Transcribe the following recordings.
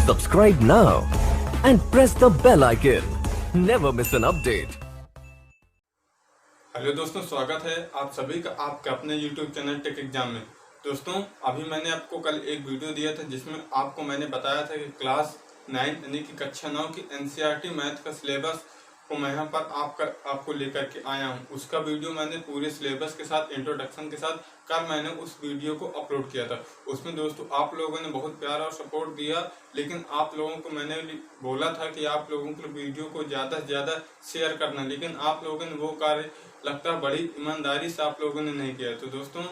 Subscribe now and press the bell icon. Never miss an update. Hello दोस्तों, स्वागत है आप सभी का आपके अपने YouTube चैनल टेक एग्जाम में। दोस्तों, अभी मैंने आपको कल एक वीडियो दिया था जिसमें आपको मैंने बताया था कि क्लास 9 यानी कि कक्षा 9 की NCERT मैथ का सिलेबस को मैं यहाँ पर आपको लेकर के आया हूँ। उसका वीडियो मैंने पूरे सिलेबस के साथ, इंट्रोडक्शन के साथ कल मैंने उस वीडियो को अपलोड किया था। उसमें दोस्तों आप लोगों ने बहुत प्यार और सपोर्ट दिया, लेकिन आप लोगों को मैंने बोला था कि आप लोगों को वीडियो को ज़्यादा से ज़्यादा शेयर करना, लेकिन आप लोगों ने वो कार्य लगता है बड़ी ईमानदारी से आप लोगों ने नहीं किया। तो दोस्तों,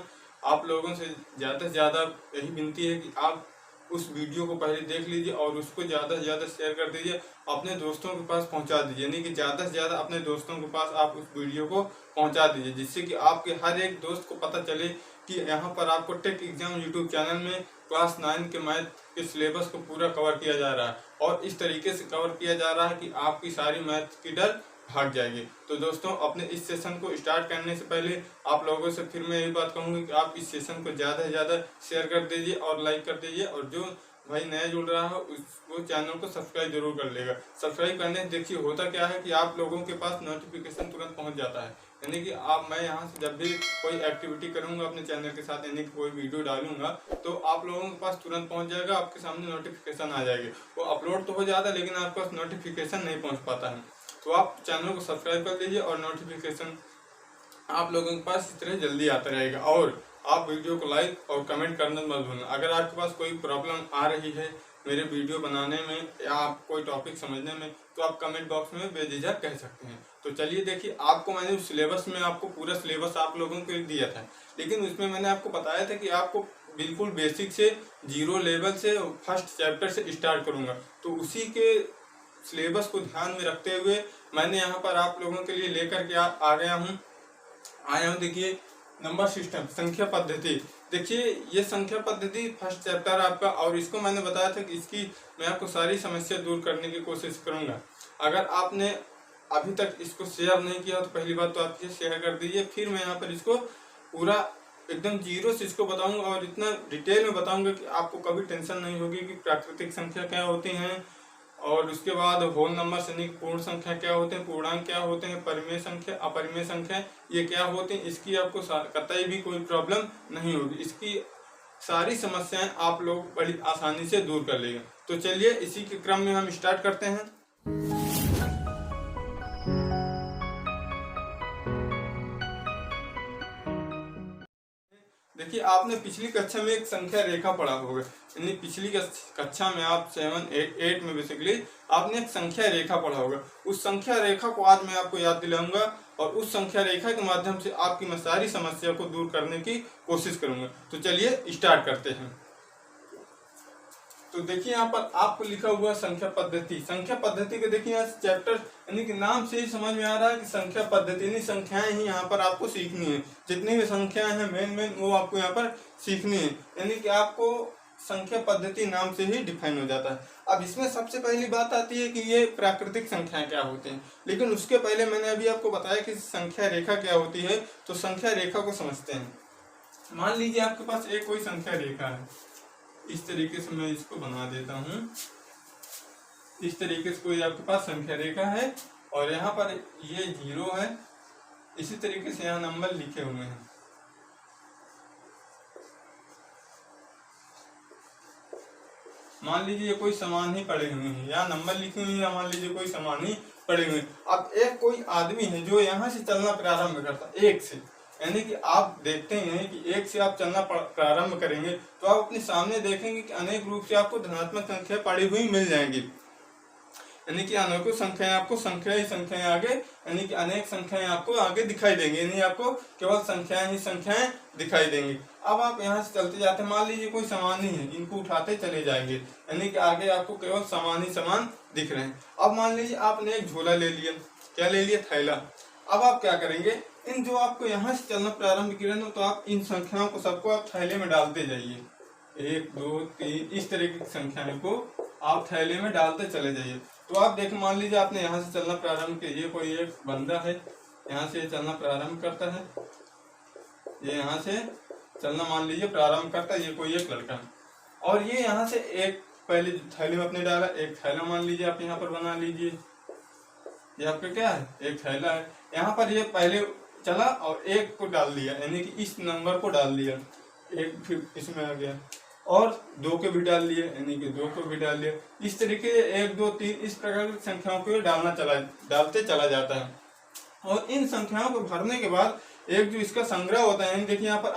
आप लोगों से ज़्यादा यही विनती है कि आप उस वीडियो को पहले देख लीजिए और उसको ज़्यादा से ज़्यादा शेयर कर दीजिए, अपने दोस्तों के पास पहुंचा दीजिए। यानी कि ज़्यादा से ज़्यादा अपने दोस्तों के पास आप उस वीडियो को पहुंचा दीजिए, जिससे कि आपके हर एक दोस्त को पता चले कि यहाँ पर आपको टेक एग्जाम यूट्यूब चैनल में क्लास 9 के मैथ के सिलेबस को पूरा कवर किया जा रहा है और इस तरीके से कवर किया जा रहा है कि आपकी सारी मैथ की डर भाग जाएगी। तो दोस्तों, अपने इस सेशन को स्टार्ट करने से पहले आप लोगों से फिर मैं यही बात कहूँगी कि आप इस सेशन को ज़्यादा से ज़्यादा शेयर कर दीजिए और लाइक कर दीजिए, और जो भाई नया जुड़ रहा है वो चैनल को सब्सक्राइब जरूर कर लेगा। सब्सक्राइब करने से देखिए होता क्या है कि आप लोगों के पास नोटिफिकेशन तुरंत पहुंच जाता है, यानी कि मैं यहाँ से जब भी कोई एक्टिविटी करूँगा अपने चैनल के साथ, यानी कि कोई वीडियो डालूंगा तो आप लोगों के पास तुरंत पहुँच जाएगा, आपके सामने नोटिफिकेशन आ जाएगी। वो अपलोड तो हो जाता है लेकिन आपके पास नोटिफिकेशन नहीं पहुँच पाता है। तो आप चैनल को सब्सक्राइब कर लीजिए और नोटिफिकेशन आप लोगों के पास इस तरह जल्दी आता रहेगा। और आप वीडियो को लाइक और कमेंट करना मत भूलना। अगर आपके पास कोई प्रॉब्लम आ रही है मेरे वीडियो बनाने में या आप कोई टॉपिक समझने में, तो आप कमेंट बॉक्स में बेझिझक कह सकते हैं। तो चलिए देखिए, आपको मैंने उस सिलेबस में आपको पूरा सिलेबस आप लोगों को दिया था, लेकिन उसमें मैंने आपको बताया था कि आपको बिल्कुल बेसिक से 0 लेवल से फर्स्ट चैप्टर से स्टार्ट करूँगा। तो उसी के सिलेबस को ध्यान में रखते हुए मैंने यहाँ पर आप लोगों के लिए लेकर के आया हूँ। देखिए, नंबर सिस्टम, संख्या पद्धति। देखिए, ये संख्या पद्धति फर्स्ट चैप्टर आपका, और इसको मैंने बताया था कि इसकी मैं आपको सारी समस्या दूर करने की कोशिश करूँगा। अगर आपने अभी तक इसको शेयर नहीं किया तो पहली बात तो आप ये शेयर कर दीजिए। फिर मैं यहाँ पर इसको पूरा एकदम 0 से इसको बताऊँगा और इतना डिटेल में बताऊँगा कि आपको कभी टेंशन नहीं होगी कि प्राकृतिक संख्या क्या होती हैं, और उसके बाद होल नंबर यानी पूर्ण संख्या क्या होते हैं, पूर्णांक क्या होते हैं, परिमेय संख्या, अपरिमेय संख्या ये क्या होती हैं। इसकी आपको कतई भी कोई प्रॉब्लम नहीं होगी। इसकी सारी समस्याएं आप लोग बड़ी आसानी से दूर कर लेंगे। तो चलिए इसी के क्रम में हम स्टार्ट करते हैं। देखिए, आपने पिछली कक्षा में एक संख्या रेखा पढ़ा होगा, यानी पिछली कक्षा में आप 7, 8 में बेसिकली आपने एक संख्या रेखा पढ़ा होगा। उस संख्या रेखा को आज मैं आपको याद दिलाऊंगा और उस संख्या रेखा के माध्यम से आपकी मैं सारी समस्या को दूर करने की कोशिश करूंगा। तो चलिए स्टार्ट करते हैं। तो देखिए, यहाँ पर आपको लिखा हुआ संख्या पद्धति। संख्या पद्धति के देखिए यहाँ चैप्टर, यानी कि नाम से ही समझ में आ रहा है कि संख्या पद्धति, यानी संख्याएं ही यहाँ पर आपको सीखनी है। जितनी भी संख्याएं हैं मेन वो आपको यहाँ पर सीखनी है, यानी कि आपको संख्या पद्धति नाम से ही डिफाइन हो जाता है। अब इसमें सबसे पहली बात आती है कि ये प्राकृतिक संख्याएं क्या होती हैं, लेकिन उसके पहले मैंने अभी आपको बताया कि संख्या रेखा क्या होती है। तो संख्या रेखा को समझते हैं। मान लीजिए आपके पास एक कोई संख्या रेखा है, इस तरीके से मैं इसको बना देता हूँ। इस तरीके से कोई आपके पास संख्या रेखा है और यहाँ पर ये 0 है, इसी तरीके से यहाँ नंबर लिखे हुए हैं। मान लीजिए ये कोई समान ही पड़े हुए हैं, या नंबर लिखे हुए हैं, मान लीजिए कोई समान ही पड़े हुए हैं। अब एक कोई आदमी है जो यहाँ से चलना प्रारंभ करता है 1 से, यानी कि आप देखते हैं कि 1 से आप चलना प्रारंभ करेंगे तो आप अपने सामने देखेंगे कि अनेक रूप से आपको धनात्मक संख्या पड़ी हुई मिल जाएंगी, यानी कि अनेकों संख्याएं आपको संख्याएं आगे, यानी कि अनेक संख्याएं आपको आगे दिखाई देंगी, यानी आपको केवल संख्याएं दिखाई देंगी। अब आप यहाँ से चलते जाते, मान लीजिए कोई समान ही है, इनको उठाते चले जाएंगे, यानी कि आगे आपको केवल समान दिख रहे हैं। अब मान लीजिए आपने एक झोला ले लिया, क्या ले लिया, थैला। अब आप क्या करेंगे, इन जो आपको यहाँ से चलना प्रारंभ किया ना, तो आप इन संख्याओं को सबको आप थैले में डालते जाइए। 1, 2, 3 इस तरीके की संख्याओं को आप थैले में डालते चले जाइए। तो आप देख, मान लीजिए आपने यहाँ से चलना प्रारंभ किया, कोई एक बंदा है यहाँ से चलना प्रारंभ करता है, ये यहाँ से चलना मान लीजिए प्रारंभ करता है, ये कोई एक लड़का है, और ये यहाँ से एक पहले थैले में अपने डाला, एक थैला मान लीजिए आप यहाँ पर बना लीजिए, ये आपका क्या है, एक थैला है। यहाँ पर ये पहले चला और एक को डाल दिया, यानी कि इस नंबर को डाल दिया, एक फिर इसमें आ गया, और 2 को भी डाल लिए, यानी कि 2 को भी डाल लिया। इस तरीके 1 2 3 इस प्रकार की संख्याओं को डालते चला जाता है। और इन संख्याओं को भरने के बाद एक जो इसका संग्रह होता है, देखिए यहाँ पर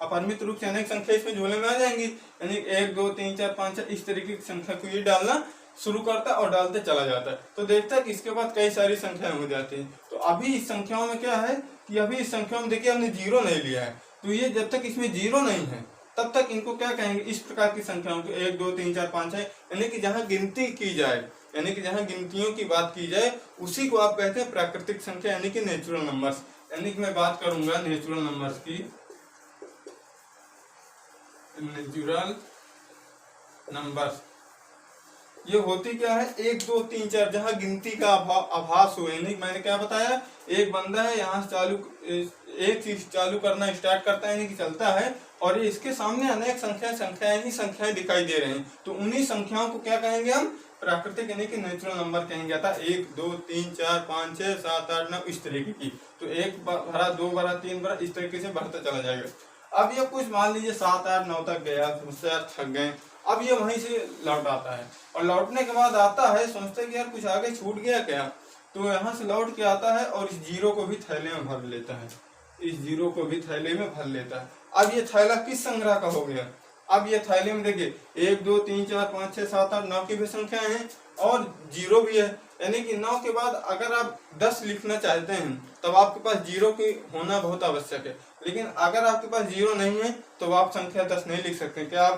अपरिमित रूप से अनेक संख्या इसमें झोले में आ जाएंगी, यानी 1 2 3 4 5 6 इस तरीके की संख्या को ये डालना शुरू करता है और डालते चला जाता है। तो देखता है कि इसके बाद कई सारी संख्याएं हो जाती हैं। तो अभी इस संख्याओं में क्या है कि अभी इस संख्या में देखिए हमने 0 नहीं लिया है, तो ये जब तक इसमें 0 नहीं है तब तक इनको क्या कहेंगे, इस प्रकार की संख्याओं को 1 2 3 4 5 6, यानी कि जहां गिनती की जाए, यानी कि जहां गिनतियों की बात की जाए उसी को आप कहते हैं प्राकृतिक संख्या, यानी कि नेचुरल नंबर्स। यानी कि मैं बात करूंगा नेचुरल नंबर्स की, नेचुरल नंबर्स ये होती क्या है, 1 2 3 4 जहां गिनती का आभास हो, यानी मैंने क्या बताया, एक बंदा है यहाँ से एक चीज चालू करना स्टार्ट करता है, यानी कि चलता है, और ये इसके सामने अनेक संख्याएं दिखाई दे रहे हैं, तो उन्हीं संख्याओं को क्या कहेंगे हम, प्राकृतिक यानी कि नेचुरल नंबर कहेंगे। आता 1 2 3 4 5 6 7 8 9 इस तरीके की, तो 1 भरा 2 भरा 3 भरा इस तरीके से बढ़ता चला जाएगा। अब ये कुछ मान लीजिए 7 8 9 तक गया, उससे आप थक गए, अब ये वहीं से लौट आता है, और लौटने के बाद आता है सोचते हैं कि यार कुछ आगे छूट गया क्या, तो यहाँ से लौट के आता है और इस 0 को भी थैले में भर लेता है, इस 0 को भी थैले में भर लेता है। अब ये थैला किस संग्रह का हो गया, अब ये थैले में देखिए 1 2 3 4 5 6 7 8 9 की भी संख्याएं हैं और 0 भी है, यानी कि 9 के बाद अगर आप 10 लिखना चाहते हैं तब आपके पास 0 की होना बहुत आवश्यक है, लेकिन अगर आपके पास 0 नहीं है तो आप संख्या 10 नहीं लिख सकते। क्या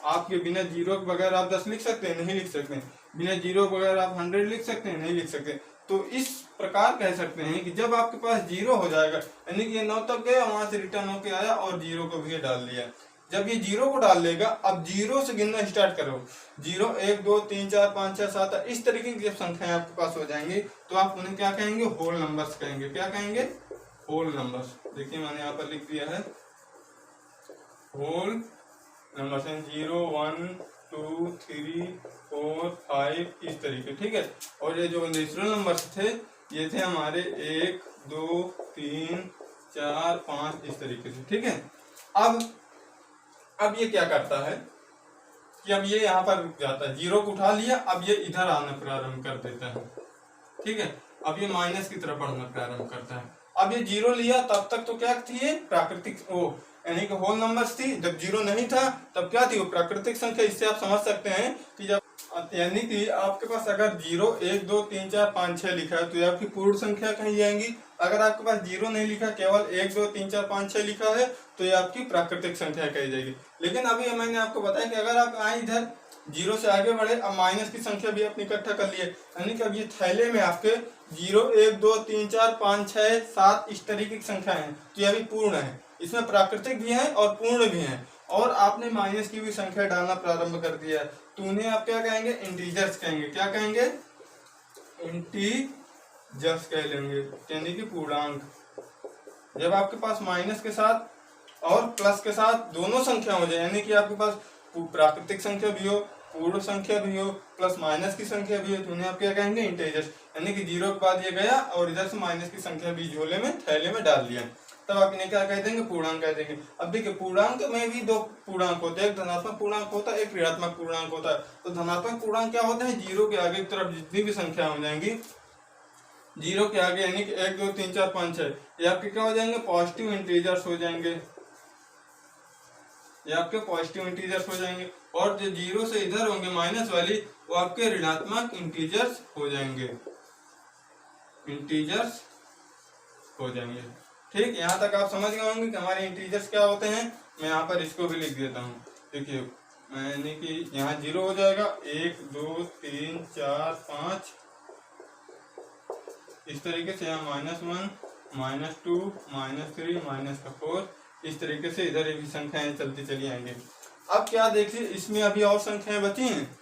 आपके बिना 0 के बगैर आप 10 लिख सकते हैं, नहीं लिख सकते। बिना 0 के बगैर आप 100 लिख सकते हैं, नहीं लिख सकते। तो इस प्रकार कह सकते हैं कि जब आपके पास 0 हो जाएगा, यानी कि ये 9 तक गया, वहां से रिटर्न होके आया और 0 को भी डाल दिया, जब ये 0 को डाल लेगा, अब 0 से गिनना स्टार्ट करो, 0 1 2 3 4 5 6 7 इस तरीके की जब संख्याएं आपके पास हो जाएंगी तो आप उन्हें क्या कहेंगे, होल नंबर्स कहेंगे। क्या कहेंगे, होल नंबर्स। देखिए मैंने यहाँ पर लिख दिया है होल नंबर्स, 0 1 2 3 4 5 इस तरीके, ठीक है। और ये जो नेचुरल नंबर्स थे ये थे हमारे 1 2 3 4 5 इस तरीके से, ठीक है। अब ये क्या करता है कि अब ये यहाँ पर रुक जाता है, 0 को उठा लिया, अब ये इधर आना प्रारंभ कर देता है, ठीक है। अब ये माइनस की तरफ बढ़ना प्रारंभ करता है। अब ये 0 लिया, तब तक तो क्या थी, ये प्राकृतिक यानी कि होल नंबर्स थी। जब 0 नहीं था तब क्या थी, वो प्राकृतिक संख्या। इससे आप समझ सकते हैं कि जब यानी कि आपके पास अगर 0 1 2 3 4 5 6 लिखा है तो ये आपकी पूर्ण संख्या कही जाएंगी। अगर आपके पास 0 नहीं लिखा, केवल 1 2 3 4 5 6 लिखा है तो ये आपकी प्राकृतिक संख्या कही जाएगी। लेकिन अभी मैंने आपको बताया कि अगर आप आए इधर 0 से आगे बढ़े, अब माइनस की संख्या भी आपने इकट्ठा कर लिए, यानी कि अब ये थैले में आपके 0 1 2 3 4 5 6 7 इस तरीके की संख्या है, तो ये अभी पूर्ण है। इसमें प्राकृतिक भी है और पूर्ण भी है, और आपने माइनस की भी संख्या डालना प्रारंभ कर दिया है, तो उन्हें आप क्या कहेंगे, इंटीजर्स कहेंगे। क्या कहेंगे, इंटीजर्स कह लेंगे, यानी कि पूर्णांक। जब आपके पास माइनस के साथ और प्लस के साथ दोनों संख्या हो जाए, यानी कि आपके पास प्राकृतिक संख्या भी हो, पूर्ण संख्या भी हो, प्लस माइनस की संख्या भी हो, तो उन्हें आप क्या कहेंगे, इंटीजर्स। यानी कि 0 के बाद ये गया और इधर से माइनस की संख्या भी झोले में थैले में डाल दिया, तब आप इन्हें क्या कह देंगे, पूर्णांक कह देंगे। अब देखिए पूर्णांक में भी 2 पूर्णांक होते हैं, एक धनात्मक पूर्णांक होता है, एक ऋणात्मक पूर्णांक होता है। तो धनात्मक पूर्णांक क्या होता है, 0 के आगे की तरफ जितनी भी संख्या हो जाएंगी, 0 के आगे यानी कि 1 2 3 4 5 6 ये आपके क्या हो जाएंगे, पॉजिटिव इंटीजर्स हो जाएंगे, ये आपके पॉजिटिव इंटीजर्स हो जाएंगे। और जो 0 से इधर होंगे माइनस वाली, वो आपके ऋणात्मक इंटीजर्स हो जाएंगे, इंटीजर्स हो जाएंगे, ठीक। यहाँ तक आप समझ गए होंगे कि हमारे इंटीजर्स क्या होते हैं। मैं यहाँ पर इसको भी लिख देता हूँ, देखिए यानी कि यहाँ 0 हो जाएगा, 1 2 3 4 5 इस तरीके से, यहाँ -1 -2 -3 -4 इस तरीके से इधर भी संख्याएं चलती चली आएंगे। अब क्या देखिए, इसमें अभी और संख्याएं बची हैं।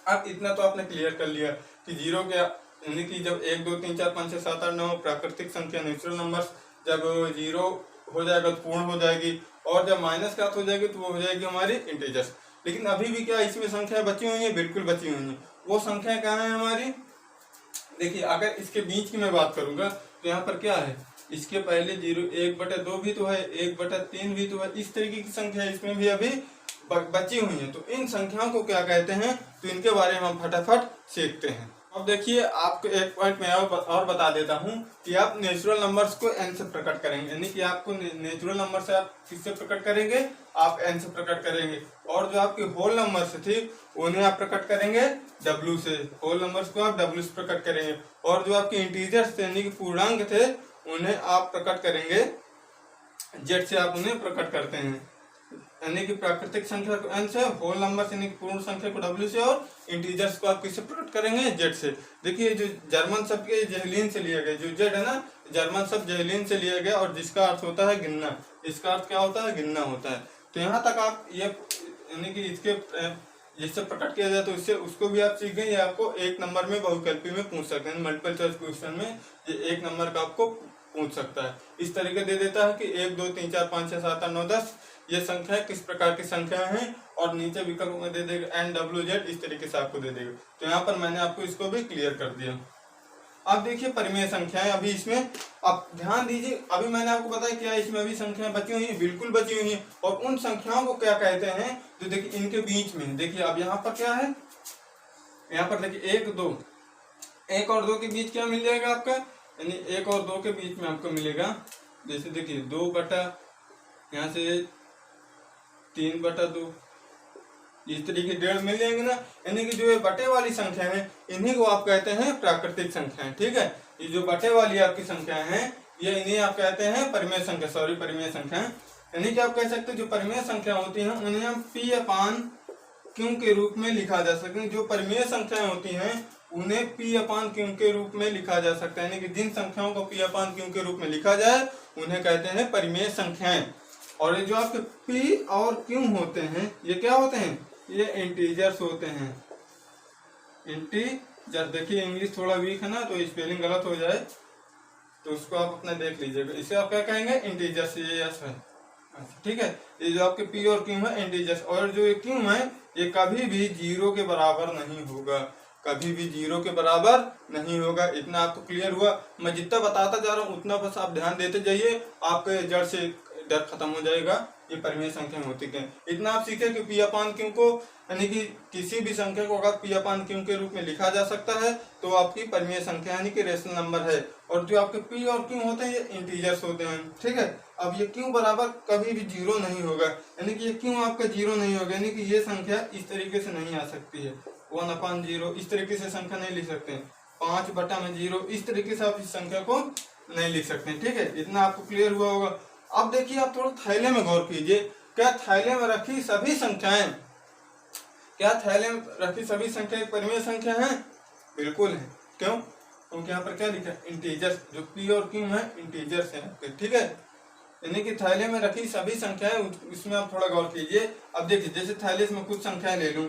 अब इतना तो आपने क्लियर कर लिया कि 0 के यानी कि जब 1 2 3 4 5 6 7 8 9 प्राकृतिक संख्या नेचुरल नंबर्स, जब 0 हो जाएगा तो पूर्ण हो जाएगी, और जब माइनस का हो जाएगी तो वो हो जाएगी हमारी इंटीजर्स। लेकिन अभी भी क्या इसमें संख्या बची हुई है, बिल्कुल बची हुई है। वो संख्या क्या है हमारी, देखिए अगर इसके बीच की मैं बात करूंगा तो यहाँ पर क्या है, इसके पहले 1/2 भी तो है, 1/3 भी तो है, इस तरीके की संख्या इसमें भी अभी बची हुई है। तो इन संख्याओं को क्या कहते हैं, तो इनके बारे में हम फटाफट सीखते हैं। अब देखिए आपको एक पॉइंट मैं और बता देता हूँ कि आप नेचुरल नंबर्स को n से प्रकट करेंगे, यानी कि आपको नेचुरल नंबर से आप किससे प्रकट करेंगे, आप n से प्रकट करेंगे। और जो आपके होल नंबर्स थे उन्हें आप प्रकट करेंगे w से, होल नंबर्स को आप w से प्रकट करेंगे। और जो आपके इंटीजर्स थे यानी कि पूर्णांक थे उन्हें आप प्रकट करेंगे z से, आप उन्हें प्रकट करते हैं। यानी कि प्राकृतिक संख्या को n से, होल नंबर यानी कि पूर्ण संख्या को w से, और इंटीजर्स को आप किससे प्रकट करेंगे, z से। देखिए जो जर्मन शब्द के जेहलीन से लिया गया, जो z है ना, जर्मन शब्द जेहलीन से लिया गया और जिसका अर्थ होता है गिनना। इसका अर्थ क्या होता है, गिनना होता है। तो यहाँ तक आप ये यानी कि इसके जिससे प्रकट किया जाए तो इससे उसको भी आप सीख गए। ये आपको एक नंबर में बहुकल्पी में पूछ सकते हैं, मल्टीपल चॉइस क्वेश्चन में ये एक नंबर का आपको पूछ सकता है। इस तरीके दे देता है कि 1 2 3 4 5 6 7 8 9 10 ये संख्या किस प्रकार की संख्या है, और नीचे विकल्प में दे देगा n w z, इस तरीके से आपको दे देगा। तो यहाँ पर मैंने आपको इसको भी क्लियर कर दिया। अब देखिए परिमेय संख्याएं, अभी इसमें आप ध्यान दीजिए, अभी मैंने आपको बताया क्या इसमें अभी संख्याएं बची हुई है, बिल्कुल बची हुई है। और उन संख्याओं को क्या कहते हैं, तो देखिए इनके बीच में, देखिए अब यहाँ पर क्या है, यहाँ पर देखिए 1 और 2 के बीच क्या मिल जाएगा आपका, यानी 1 और 2 के बीच में आपको मिलेगा, जैसे देखिए 2 बटा यहाँ से 3/2, इस तरीके 1.5 मिल जाएंगे ना। यानी कि जो ये बटे वाली संख्या है इन्हीं को आप कहते हैं प्राकृतिक संख्याएं। ठीक है, ये जो बटे वाली आपकी संख्याएं हैं ये इन्हीं आप कहते हैं परिमेय संख्या, सॉरी परिमेय संख्याएं। यानी कि आप कह सकते हैं जो परिमेय संख्या होती हैं उन्हें हम p/q के रूप में लिखा जा सकते हैं। जो परिमेय संख्याएं होती हैं उन्हें p/q के रूप में लिखा जा सकता है। यानी कि जिन संख्याओं को p/q के रूप में लिखा जाए उन्हें कहते हैं परिमेय संख्याएं। और ये जो आपके p और q होते हैं ये क्या होते हैं, ये इंटीजर्स होते हैं, इंटीजर। देखिए इंग्लिश थोड़ा वीक है ना, तो स्पेलिंग गलत हो जाए तो उसको आप अपना देख लीजिएगा। इसे आप क्या कहेंगे, इंटीजर्स, ये यस है। ठीक है, ये जो आपके p और q है इंटीजर्स, और जो ये q है ये कभी भी 0 के बराबर नहीं होगा, कभी भी 0 के बराबर नहीं होगा। इतना आपको क्लियर हुआ। मैं जितना बताता जा रहा हूँ उतना बस आप ध्यान देते जाइए, आपके जड़ से डर खत्म हो जाएगा। ये परिमेय संख्या होती है, इतना आप सीखे कि p/q को, यानी कि किसी भी संख्या को अगर p/q के रूप में लिखा जा सकता है तो आपकी परिमेय संख्या यानी कि रेशनल नंबर है। और जो आपके p और q होते हैं ये इंटीजर्स होते हैं। ठीक है, अब ये q बराबर कभी भी 0 नहीं होगा, यानी कि ये q आपका 0 नहीं होगा, यानी कि ये संख्या इस तरीके से नहीं आ सकती है। 1/0 इस तरीके से संख्या नहीं लिख सकते हैं, 5/0 इस तरीके से आप इस संख्या को नहीं लिख सकते। ठीक है, इतना आपको क्लियर हुआ होगा। अब देखिए आप थोड़ा थैले में गौर कीजिए, क्या थैले में रखी सभी संख्याएं, क्या थैले में रखी सभी संख्याएं परिमेय संख्या हैं, बिल्कुल है। क्यों, क्योंकि यहाँ पर क्या लिखा है, इंटीजर्स। जो p और q है इंटीजर्स हैं। ठीक है, यानी कि थैले में रखी सभी संख्याएं, इसमें आप थोड़ा गौर कीजिए। अब देखिए जैसे थैले में कुछ संख्याएं ले लूं,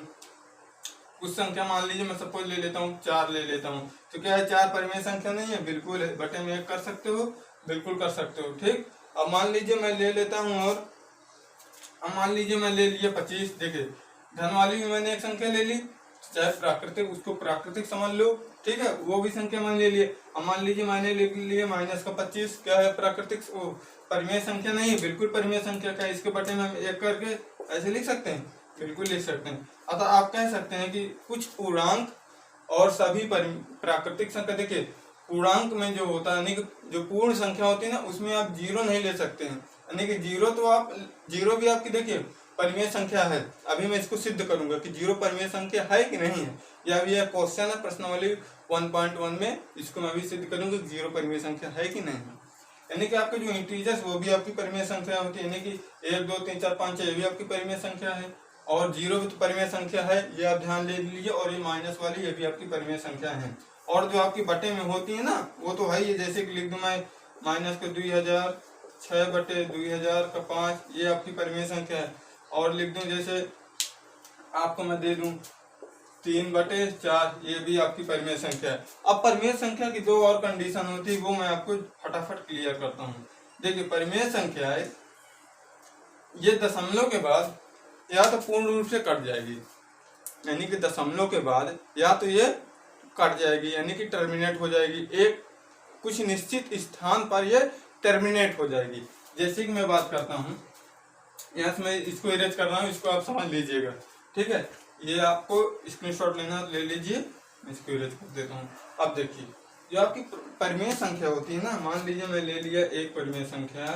कुछ संख्या मान लीजिए मैं सपोज ले लेता हूँ 4 ले लेता हूँ, तो क्या है 4 परिमेय संख्या नहीं है, बिल्कुल है। बटे में 1 कर सकते हो, बिल्कुल कर सकते हो। ठीक, अब मान लीजिए मैं ले लेता हूँ, और अब मान लीजिए मैं ले लिया 25। देखिए धन वाली भी मैंने एक संख्या ले ली, चाहे प्राकृतिक, उसको प्राकृतिक समझ लो। ठीक है, वो भी संख्या मैंने ले लिए। अब मान लीजिए मैंने ले लिए -25, क्या है प्राकृतिक, परिमेय संख्या नहीं है, बिल्कुल परिमेय संख्या का। इसके बटे में हम 1 करके ऐसे लिख सकते हैं, बिल्कुल लिख सकते हैं। अतः आप कह सकते हैं कि कुछ पूर्णांक और सभी प्राकृतिक संख्या, देखिए पूर्णांक में जो होता है यानी कि जो पूर्ण संख्या होती है ना उसमें आप 0 नहीं ले सकते हैं, यानी कि 0 तो आप 0 भी आपकी देखिए परिमेय संख्या है। अभी मैं इसको सिद्ध करूंगा कि 0 परिमेय संख्या है कि नहीं है। या अभी यह क्वेश्चन है प्रश्नावली 1.1 में, इसको मैं भी सिद्ध करूंगा कि 0 परिमेय संख्या है कि नहीं है। यानी कि आपके जो इंटीजर्स वो भी आपकी परिमेय संख्या होती है, यानी कि 1 2 3 4 5 6 ये भी आपकी परिमेय संख्या है, और 0 भी तो परिमेय संख्या है, ये आप ध्यान ले लीजिए। और ये माइनस वाली ये भी आपकी परिमेय संख्या है। और जो आपकी बटे में होती है ना वो तो है ही, जैसे कि लिख दूं मैं -2000 6/2000 ये आपकी परिमेय संख्या है। और लिख दूं जैसे आपको मैं दे दूं 3/4, ये भी आपकी परिमेय संख्या है। अब परिमेय संख्या की 2 और कंडीशन होती है, वो मैं आपको फटाफट क्लियर करता हूँ। देखिए परिमेय संख्या है ये दशमलव के बाद या तो पूर्ण रूप से कट जाएगी, यानी कि दशमलव के बाद या तो ये कट जाएगी यानी कि टर्मिनेट हो जाएगी, एक कुछ निश्चित स्थान पर ये टर्मिनेट हो जाएगी। जैसे कि मैं बात करता हूँ, यहाँ से मैं इसको इरेज कर रहा हूँ, इसको आप समझ लीजिएगा, ठीक है। ये आपको स्क्रीनशॉट लेना ले लीजिए, मैं इसको इरेज कर देता हूँ। अब देखिए जो आपकी परिमेय संख्या होती है ना, मान लीजिए मैं ले लिया एक परिमेय संख्या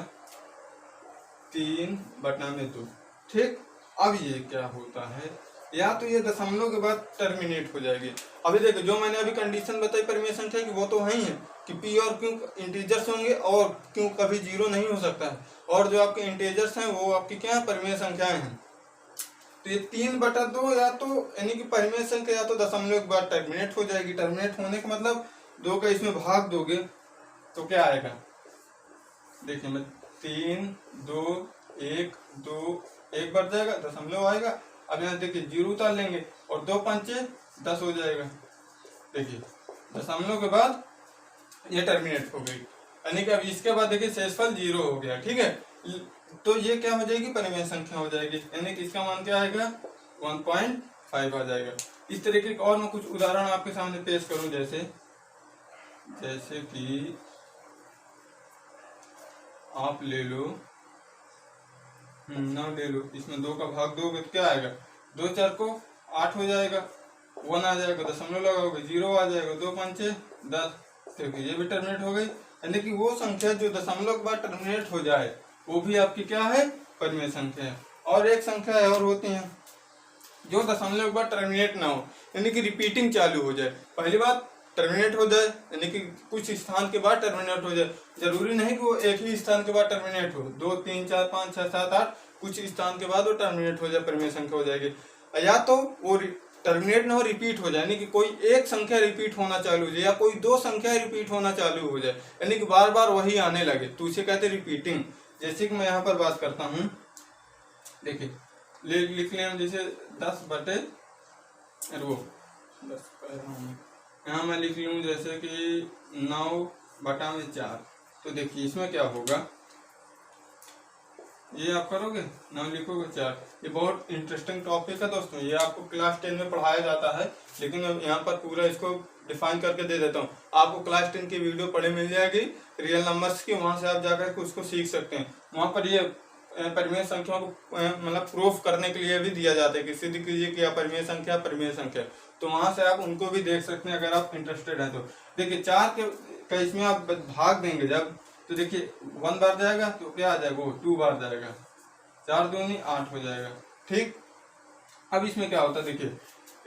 3/2, ठीक। अब ये क्या होता है, या तो ये दशमलव के बाद टर्मिनेट हो जाएगी। अभी देखो जो मैंने अभी कंडीशन बताई परिमेय संख्या की, वो तो वही है कि पी और क्यू इंटीजर्स होंगे और क्यू कभी जीरो नहीं हो सकता है, और जो आपके इंटीजर्स हैं वो आपकी क्या है, परिमेय संख्याएं हैं। तो ये 3/2 या तो यानी कि परिमेय संख्या या तो दशमलव के बाद टर्मिनेट हो जाएगी। टर्मिनेट होने का मतलब 2 का इसमें भाग दोगे तो क्या आएगा, देखिए मैं 3 2 1 2 1 बढ़ जाएगा, दशमलव आएगा। अब यहाँ देखिए 0 उतार लेंगे और 2 पंचे 10 हो जाएगा। देखिए दशमलव के बाद ये टर्मिनेट हो गई, यानी कि अब इसके बाद देखिए शेषफल 0 हो गया, ठीक है। तो ये क्या हो जाएगी, परिमेय संख्या हो जाएगी, यानी कि इसका मान क्या आएगा 1.5 आ जाएगा। इस तरीके के और मैं कुछ उदाहरण आपके सामने पेश करूं, जैसे कि आप ले लो 9 ले लो, इसमें 2 का भाग दोगे तो क्या आएगा, 2 4 को 8 हो जाएगा, 1 आ जाएगा, दशमलव लगाओगे 0 आ जाएगा, 2 पंचे 10, देखिए ये भी टर्मिनेट हो गई। यानी कि वो संख्या जो दशमलव के बाद टर्मिनेट हो जाए वो भी आपकी क्या है, परिमेय संख्या है। और एक संख्या और होती है जो दशमलव के बाद टर्मिनेट ना हो, यानी कि रिपीटिंग चालू हो जाए। पहली बात टर्मिनेट हो जाए, यानी कि कुछ स्थान के बाद टर्मिनेट हो जाए, जरूरी नहीं कि वो एक ही स्थान के बाद टर्मिनेट हो, 2 3 4 5 6 7 8 कुछ स्थान के बाद वो टर्मिनेट हो जाए, परिमेय संख्या हो जाएगी। या तो वो टर्मिनेट ना हो, रिपीट हो जाए, यानी कि कोई एक संख्या रिपीट होना चालू हो जाए या कोई 2 संख्या रिपीट होना चालू हो जाए, यानी कि बार बार वही आने लगे, तो उसे कहते हैं रिपीटिंग। जैसे कि मैं यहाँ पर बात करता हूँ, देखिए लिख लें हम, जैसे 10 यहाँ मैं लिख लूँ जैसे कि 9/4। तो देखिए इसमें क्या होगा, ये आप करोगे 9 लिखोगे 4। ये बहुत इंटरेस्टिंग टॉपिक है दोस्तों, ये आपको क्लास 10 में पढ़ाया जाता है, लेकिन यहाँ पर पूरा इसको डिफाइन करके दे देता हूँ। आपको क्लास 10 की वीडियो पढ़े मिल जाएगी रियल नंबर्स की, वहां से आप जाकर के उसको सीख सकते हैं। वहां पर ये परिमेय संख्या को मतलब प्रूफ करने के लिए भी दिया जाता है कि सिद्ध कीजिए कि परिमेय संख्या, तो वहां से आप उनको भी देख सकते हैं अगर आप इंटरेस्टेड हैं तो। देखिए 4 के इसमें आप भाग देंगे जब, तो देखिए 1 बार जाएगा तो क्या आ जाएगा, वो 2 बार जाएगा, 4 दूनी 8 हो जाएगा, ठीक। अब इसमें क्या होता है, देखिए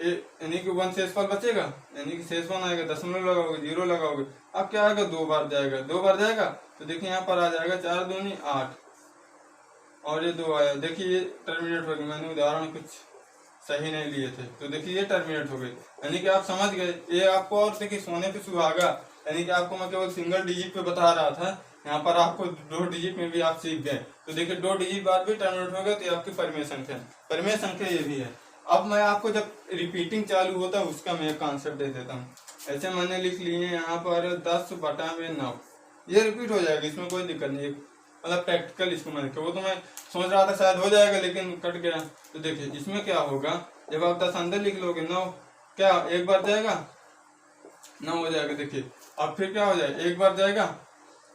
यानी कि 1 शेषफल बचेगा, यानी कि शेष 1 आएगा, दशमलव लगाओगे 0 लगाओगे, अब क्या आएगा 2 बार जाएगा, तो देखिए यहाँ पर आ जाएगा 4 दूनी 8 और ये 2 आया, देखिए ये टर्मिनेट हो गई। मैंने उदाहरण कुछ सही नहीं लिए थे, तो देखिए ये टर्मिनेट हो गई, यानी कि आप समझ गए। ये आपको और देखिए सोने पे सुहागा, यानी कि आपको मैं केवल सिंगल डिजिट पे बता रहा था, यहाँ पर आपको 2 डिजिट में भी आप सीख गए। तो देखिए 2 डिजिट बाद भी टर्मिनेट हो गया, तो ये आपकी परिमेय संख्या ये भी है। अब मैं आपको जब रिपीटिंग चालू होता है उसका मैं कॉन्सेप्ट दे देता हूँ। ऐसे मैंने लिख लिए यहाँ पर 10/9, ये रिपीट हो जाएगा, इसमें कोई दिक्कत नहीं, मतलब प्रैक्टिकल इसको मैंने किया। वो तो मैं सोच रहा था शायद हो जाएगा लेकिन कट गया। तो देखिए इसमें क्या होगा, जब आप 10 अंदर लिख लोगे 9 क्या 1 बार जाएगा, 9 हो जाएगा। देखिए अब फिर क्या हो जाएगा, 1 बार जाएगा,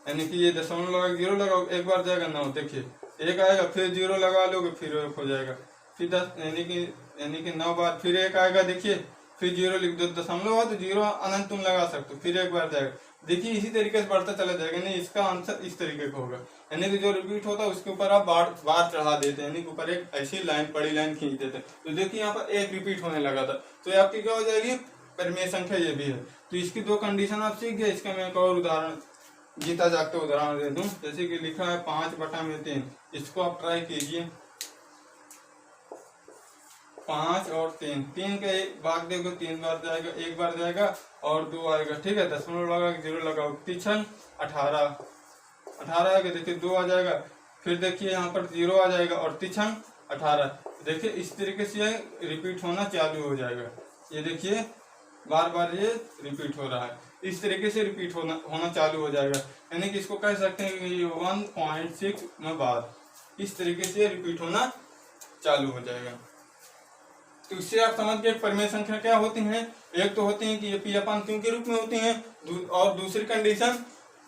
यानी कि ये दशमलव लगा 0 लगाओ, 1 बार जाएगा 9, देखिए 1 आएगा, फिर 0 लगा लोगे, फिर 1 हो जाएगा, फिर 10 यानी कि 9 बार फिर 1 आएगा, देखिए फिर 0 लिख दो, दशमलव हुआ तो 0 अनंत तुम लगा सकते हो, फिर 1 बार जाएगा। देखिए इसी तरीके से बढ़ता चला जाएगा, नहीं इसका आंसर इस तरीके का होगा, यानी कि जो रिपीट होता है उसके ऊपर आप बार चढ़ा देते हैं, यानी कि ऊपर एक ऐसी लाइन बड़ी लाइन खींच देते हैं। तो देखिए यहाँ पर 1 रिपीट होने लगा था, तो ये आपकी क्या हो जाएगी, परिमेय संख्या ये भी है। तो इसकी 2 कंडीशन आप सीख गए। इसका मैं एक और उदाहरण जीता जागता उदाहरण दे दूं, जैसे कि लिखा है 5/3, इसको आप ट्राई कीजिए। 5 और 3 का एक भाग देखो, 3 बार जाएगा, 1 बार जाएगा और 2 आएगा, ठीक है, दशमलव लगा 0 लगाओ, 3 18 आएगा, देखिए 2 आ जाएगा, फिर देखिए यहाँ पर 0 आ जाएगा और 3 18, देखिए इस तरीके से रिपीट होना चालू हो जाएगा। ये देखिए बार बार ये रिपीट हो रहा है, इस तरीके से रिपीट होना चालू हो जाएगा, यानी कि इसको कह सकते हैं कि 1.6 में बाद इस तरीके से रिपीट होना चालू हो जाएगा। तो इससे आप समझ गए परिमेय संख्या क्या होती हैं। एक तो होती है कि ये पी अपान क्यू के रूप में होती हैं, और दूसरी कंडीशन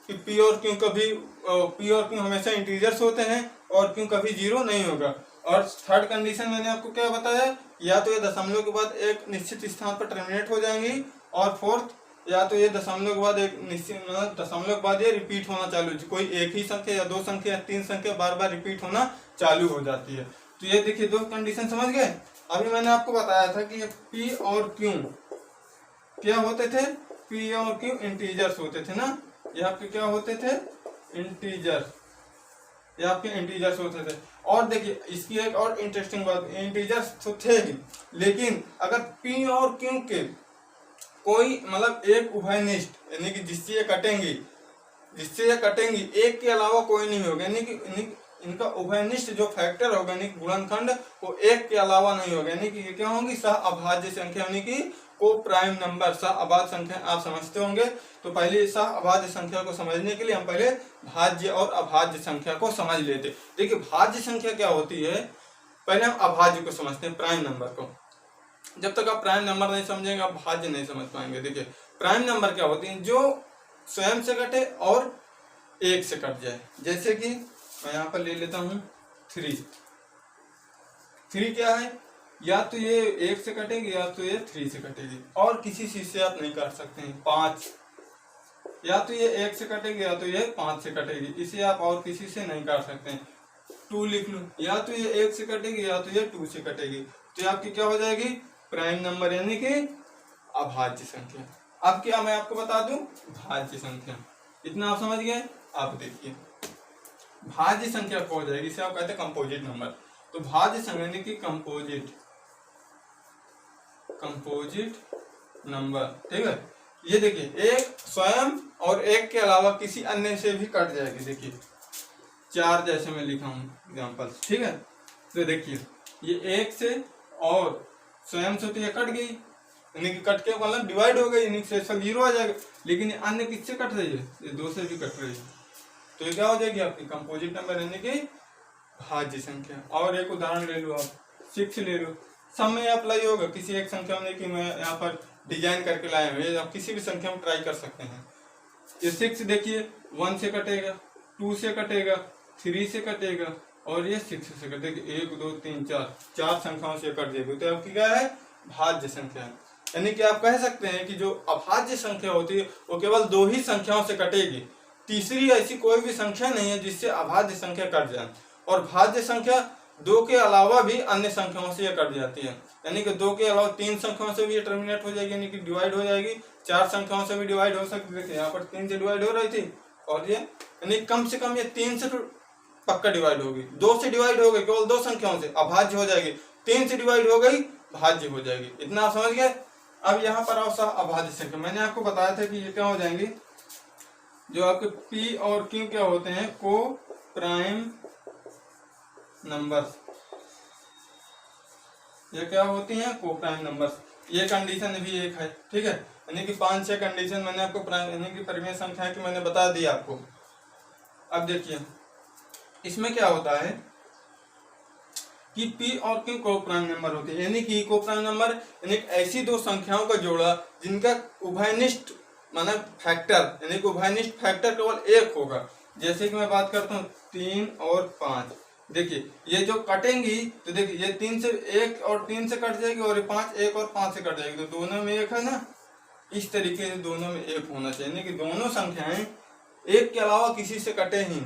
कि पी और क्यू हमेशा इंटीजर्स होते हैं और क्यू कभी जीरो नहीं होगा। और थर्ड कंडीशन मैंने आपको क्या बताया, या तो ये दशमलव के बाद एक निश्चित स्थान पर टर्मिनेट हो जाएंगी, और फोर्थ या तो ये दशमलव के बाद एक निश्चित दशमलव के बाद ये रिपीट होना चालू, कोई एक ही संख्या या दो संख्या या तीन संख्या बार बार रिपीट होना चालू हो जाती है। तो ये देखिए दो कंडीशन समझ गए। अभी मैंने आपको बताया था कि ये पी और क्यू क्या होते थे, पी और क्यू इंटीजर्स होते थे ना, ये आपके क्या होते थे, इंटीजर, ये आपके इंटीजर्स होते थे। और देखिए इसकी एक और इंटरेस्टिंग बात, इंटीजर्स तो थे ही, लेकिन अगर पी और क्यू के कोई मतलब एक उभयनिष्ठ यानी कि जिससे ये कटेंगी एक के अलावा कोई नहीं होगा, यानी कि इनका उभयनिष्ठ जो फैक्टर होगा यानी कि गुणनखंड वो एक के अलावा नहीं होगा, यानी कि ये क्या होंगी, सह अभाज्य संख्या यानी कि को प्राइम नंबर। सह अभाज्य संख्या आप समझते होंगे, तो पहले सह अभाज्य संख्या को समझने के लिए हम पहले भाज्य और अभाज्य संख्या को समझ लेते। देखिए भाज्य संख्या क्या होती है, पहले हम अभाज्य को समझते हैं, प्राइम नंबर को। जब तक आप प्राइम नंबर नहीं समझेंगे आप भाज्य नहीं समझ पाएंगे। देखिए प्राइम नंबर क्या होती है, जो स्वयं से कटे और एक से कट जाए। जैसे कि मैं यहाँ पर ले लेता हूँ 3 क्या है, या तो ये एक से कटेगी या तो ये 3 से कटेगी, और किसी चीज से आप नहीं काट सकते हैं। 5 या तो ये एक से कटेगी या तो ये 5 से कटेगी, इसे आप और किसी से नहीं काट सकते हैं। 2 लिख लूं, या तो ये एक से कटेगी या तो ये 2 से कटेगी, तो ये आपकी क्या हो जाएगी, प्राइम नंबर यानी कि अभाज्य संख्या। अब क्या मैं आपको बता दूं, भाज्य संख्या। इतना आप समझ गए। आप देखिए भाज्य संख्या को हो जाएगी, इसे आप कहते हैं कंपोजिट नंबर। तो भाज्य संख्या यानी कि कंपोजिट नंबर, ठीक है। ये देखिए एक स्वयं और एक के अलावा किसी अन्य से भी कट जाएगी। देखिए 4 जैसे मैं लिखा हूं एग्जाम्पल, ठीक है। तो देखिए ये एक से और स्वयं से तो ये कट गई, यानी कि कट के मतलब डिवाइड हो गई, यानी कि 0 आ जाएगा। लेकिन ये अन्य किससे कट रही है, ये 2 से भी कट रही है, तो ये क्या हो जाएगी आपकी कंपोजिट नंबर यानी कि भाज्य संख्या। और एक उदाहरण ले लो आप, 6 ले लो, सब में अप्लाई होगा, किसी एक संख्या में कि मैं यहाँ पर डिजाइन करके लाए हुए, आप किसी भी संख्या में ट्राई कर सकते हैं। ये 6 देखिए 1 से कटेगा, 2 से कटेगा, 3 से कटेगा, और ये 6 से कटेगा। 1 2 3 4 संख्याओं से कट जाएगी, तो आपकी क्या है, भाज्य संख्या। यानी कि आप कह सकते हैं कि जो अभाज्य संख्या होती है वो केवल 2 ही संख्याओं से कटेगी, तीसरी ऐसी कोई भी संख्या नहीं है जिससे अभाज्य संख्या कट जाए। और भाज्य संख्या 2 के अलावा भी अन्य संख्याओं से ये कट जाती है, यानी कि 2 के अलावा 3 संख्याओं से भी ये टर्मिनेट हो जाएगी, यानी कि डिवाइड हो जाएगी। 4 संख्याओं से भी डिवाइड हो सकती है, यहाँ पर 3 से डिवाइड हो रही थी, और ये यानी कम से कम ये 3 से पक्का डिवाइड होगी। 2 से डिवाइड हो गई केवल 2 संख्याओं से, अभाज्य हो जाएगी। 3 से डिवाइड हो गई, भाज्य हो जाएगी। इतना आप समझ गए। अब यहाँ पर आओ अभाज्य संख्या। मैंने आपको बताया था कि ये क्या हो जाएंगी, जो आपके पी और क्यू क्या होते हैं, को प्राइम नंबर। ये क्या होती हैं, को प्राइम नंबर। ये कंडीशन भी एक है, ठीक है। यानी कि 5-6 कंडीशन मैंने आपको प्राइम यानी कि परिमेय संख्या की मैंने बता दी आपको। अब देखिए इसमें क्या होता है कि पी और क्यू को प्राइम नंबर होते हैं, यानी कि को प्राइम नंबर यानी ऐसी 2 संख्याओं का जोड़ा जिनका उभयनिष्ठ माना फैक्टर यानी कि उभयनिष्ठ फैक्टर केवल 1 होगा। जैसे कि मैं बात करता हूँ 3 और 5, देखिए ये जो कटेंगी तो देखिए ये 3 से 1 और 3 से कट जाएगी, और ये 5 1 और 5 से कट जाएगी, तो दोनों में 1 है ना। इस तरीके से दोनों में 1 होना चाहिए, यानी कि दोनों संख्याएं 1 के अलावा किसी से कटे ही,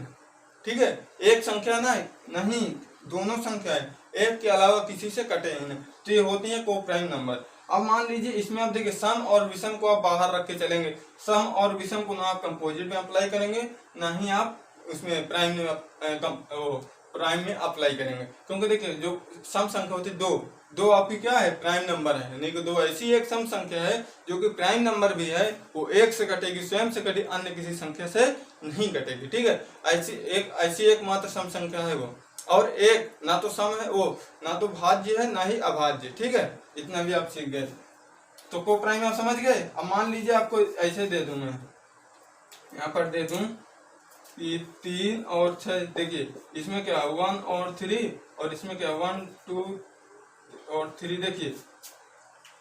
ठीक है। एक संख्या नहीं, दोनों संख्याएं 1 के अलावा किसी से कटे ही नहीं, तो ये होती है को प्राइम नंबर। अब मान लीजिए इसमें आप देखिए सम और विषम को आप बाहर रख के चलेंगे। सम और विषम को ना आप कंपोजिट में अप्लाई करेंगे, ना ही आप उसमें प्राइम में अप्लाई करेंगे, क्योंकि देखिए जो सम संख्या होती है 2 आपकी क्या है, प्राइम नंबर है। यानी कि 2 ऐसी एक सम संख्या है जो कि प्राइम नंबर भी है, वो 1 से कटेगी, स्वयं से कटेगी, अन्य किसी संख्या से नहीं कटेगी, ठीक है। ऐसी एक मात्र सम संख्या है वो, और एक ना तो सम है वो, ना तो भाज्य है ना ही अभाज्य, ठीक है। इतना भी आप सीख गए, तो को प्राइम आप समझ गए। अब मान लीजिए आपको ऐसे दे दूं, मैं यहाँ पर दे दूं कि 3 और 6, देखिए इसमें क्या 1 और 3 और इसमें क्या 1 2 और 3 देखिए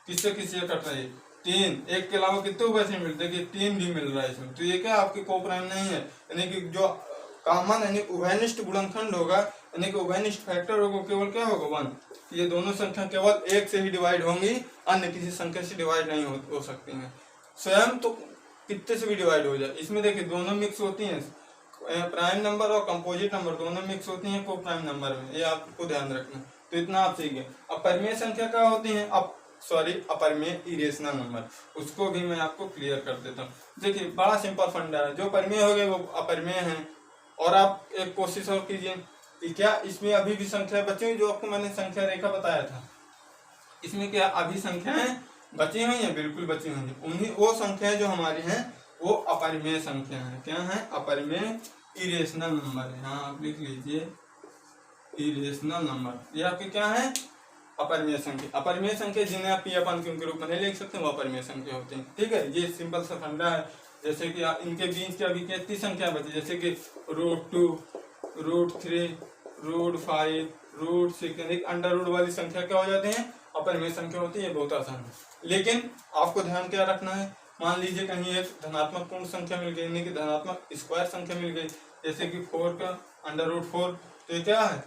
किससे किससे कट रहा है, 3, एक के अलावा कितने वैसे मिल, देखिए 3 भी मिल रहा है इसमें। तो ये क्या आपकी कोप्राइम नहीं है, यानी कि जो कॉमन यानी उभयनिष्ठ गुणनखंड होगा यानी कि उभयनिष्ठ फैक्टर होगा केवल क्या होगा 1। ये दोनों संख्या केवल 1 से ही डिवाइड होंगी, अन्य किसी संख्या से डिवाइड नहीं हो सकती हैं। स्वयं तो कितने से भी डिवाइड हो जाए। इसमें देखिए दोनों मिक्स होती हैं, प्राइम नंबर और कंपोजिट नंबर दोनों मिक्स होती हैं को प्राइम नंबर में, ये आपको ध्यान रखना। तो इतना आप सीख गए। अब परिमेय संख्या क्या होती है, अब अपरिमेय इरेशनल नंबर, उसको भी मैं आपको क्लियर कर देता हूँ। देखिए बड़ा सिंपल फंडा है, जो परिमेय हो गए वो अपरिमेय हैं। और आप एक कोशिश और कीजिए कि क्या इसमें अभी भी संख्या बची हुई, जो आपको मैंने संख्या रेखा बताया था, इसमें क्या अभी संख्याएं बची हुई हैं, बिल्कुल बची हुई हैं। उन्हीं वो संख्याएं जो हमारी हैं वो अपरिमेय संख्या है। क्या है, अपरिमेय इरेशनल नंबर है। हाँ आप लिख लीजिए इरेशनल नंबर, ये आपके क्या है, अपरिमेय संख्या। अपरिमेय संख्या जिन्हें आप P/Q के रूप में नहीं लिख सकते वो अपरिमेय संख्या होते हैं। ठीक है, ये सिंपल सा फंडा है। जैसे कि इनके बीच के अभी कितनी संख्या बची, जैसे कि √2 √3 √5 √6 अंडर रूट वाली संख्या क्या हो जाते हैं, अपरिमेय संख्या होती है। बहुत आसान है, लेकिन आपको ध्यान क्या रखना है, मान लीजिए कहीं एक धनात्मक पूर्ण संख्या मिल गई, यानी कि धनात्मक स्क्वायर संख्या मिल गई, जैसे कि 4 का √4, तो ये क्या है,